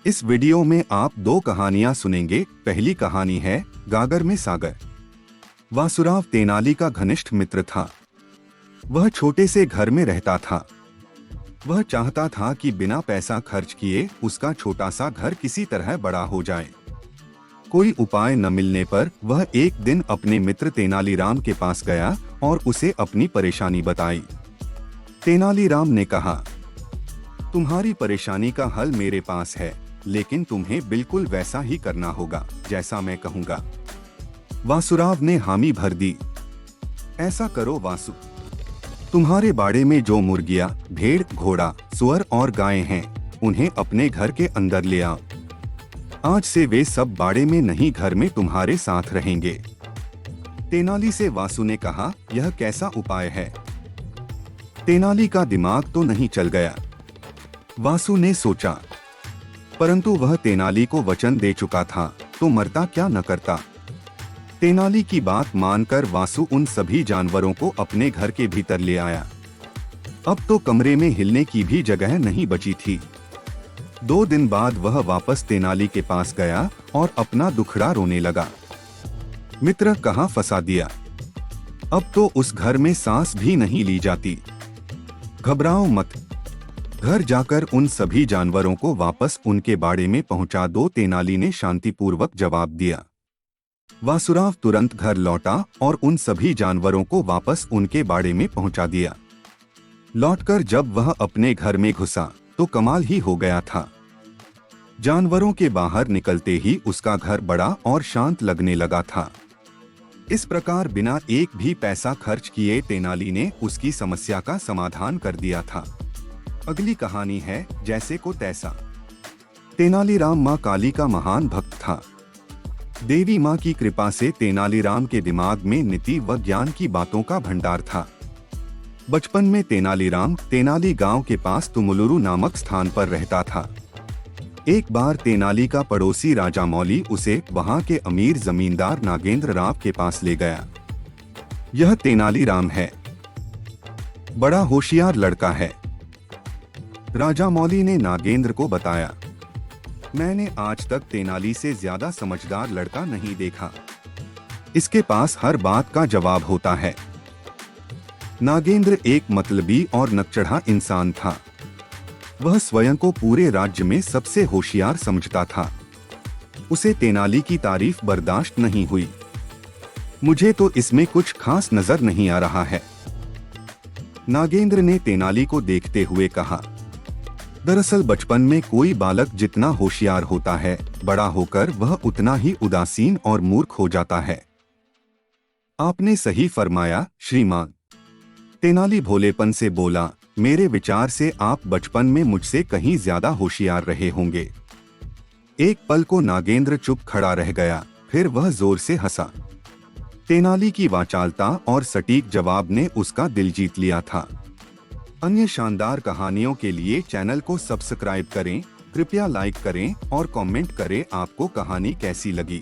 इस वीडियो में आप दो कहानियां सुनेंगे। पहली कहानी है गागर में सागर। वासुराव तेनाली का घनिष्ठ मित्र था। वह छोटे से घर में रहता था। वह चाहता था कि बिना पैसा खर्च किए उसका छोटा सा घर किसी तरह बड़ा हो जाए। कोई उपाय न मिलने पर वह एक दिन अपने मित्र तेनालीराम के पास गया और उसे अपनी परेशानी बताई। तेनालीराम ने कहा, तुम्हारी परेशानी का हल मेरे पास है, लेकिन तुम्हें बिल्कुल वैसा ही करना होगा जैसा मैं कहूँगा। वासुराव ने हामी भर दी। ऐसा करो वासु, तुम्हारे बाड़े में जो मुर्गियाँ, भेड़, घोड़ा, सुअर और गायें हैं, उन्हें अपने घर के अंदर ले आओ। आज से वे सब बाड़े में नहीं, घर में तुम्हारे साथ रहेंगे। तेनाली से वासु ने कहा, यह कैसा उपाय है? तेनाली का दिमाग तो नहीं चल गया। वासु ने सोचा, परंतु वह तेनाली को वचन दे चुका था, तो मरता क्या न करता। तेनाली की बात मानकर वासु उन सभी जानवरों को अपने घर के भीतर ले आया। अब तो कमरे में हिलने की भी जगह नहीं बची थी। 2 दिन बाद वह वापस तेनाली के पास गया और अपना दुखड़ा रोने लगा। मित्र, कहाँ फंसा दिया? अब तो उस घर में सांस भी नहीं ली जाती। घबराओ मत, घर जाकर उन सभी जानवरों को वापस उनके बाड़े में पहुंचा दो, तेनाली ने शांतिपूर्वक जवाब दिया। वासुराव तुरंत घर लौटा और उन सभी जानवरों को वापस उनके बाड़े में पहुंचा दिया। लौटकर जब वह अपने घर में घुसा तो कमाल ही हो गया था। जानवरों के बाहर निकलते ही उसका घर बड़ा और शांत लगने लगा था। इस प्रकार बिना एक भी पैसा खर्च किए तेनाली ने उसकी समस्या का समाधान कर दिया था। अगली कहानी है जैसे को तैसा। तेनालीराम माँ काली का महान भक्त था। देवी माँ की कृपा से तेनालीराम के दिमाग में नीति व ज्ञान की बातों का भंडार था। बचपन में तेनालीराम तेनाली गांव के पास तुमुलुरु नामक स्थान पर रहता था। एक बार तेनाली का पड़ोसी राजा मौली उसे वहां के अमीर जमींदार नागेंद्र राव के पास ले गया। यह तेनालीराम है, बड़ा होशियार लड़का है। राजा मौली ने नागेंद्र को बताया, मैंने आज तक तेनाली से ज्यादा समझदार लड़का नहीं देखा। इसके पास हर बात का जवाब होता है। नागेंद्र एक मतलबी और नकचढ़ा इंसान था। वह स्वयं को पूरे राज्य में सबसे होशियार समझता था। उसे तेनाली की तारीफ बर्दाश्त नहीं हुई। मुझे तो इसमें कुछ खास नजर नहीं आ रहा है। नागेंद्र ने तेनाली को देखते हुए कहा, दरअसल बचपन में कोई बालक जितना होशियार होता है, बड़ा होकर वह उतना ही उदासीन और मूर्ख हो जाता है। आपने सही फरमाया श्रीमान। तेनाली भोलेपन से बोला, मेरे विचार से आप बचपन में मुझसे कहीं ज्यादा होशियार रहे होंगे। एक पल को नागेंद्र चुप खड़ा रह गया, फिर वह जोर से हंसा। तेनाली की वाचालता और सटीक जवाब ने उसका दिल जीत लिया था। अन्य शानदार कहानियों के लिए चैनल को सब्सक्राइब करें, कृपया लाइक करें और कमेंट करें आपको कहानी कैसी लगी।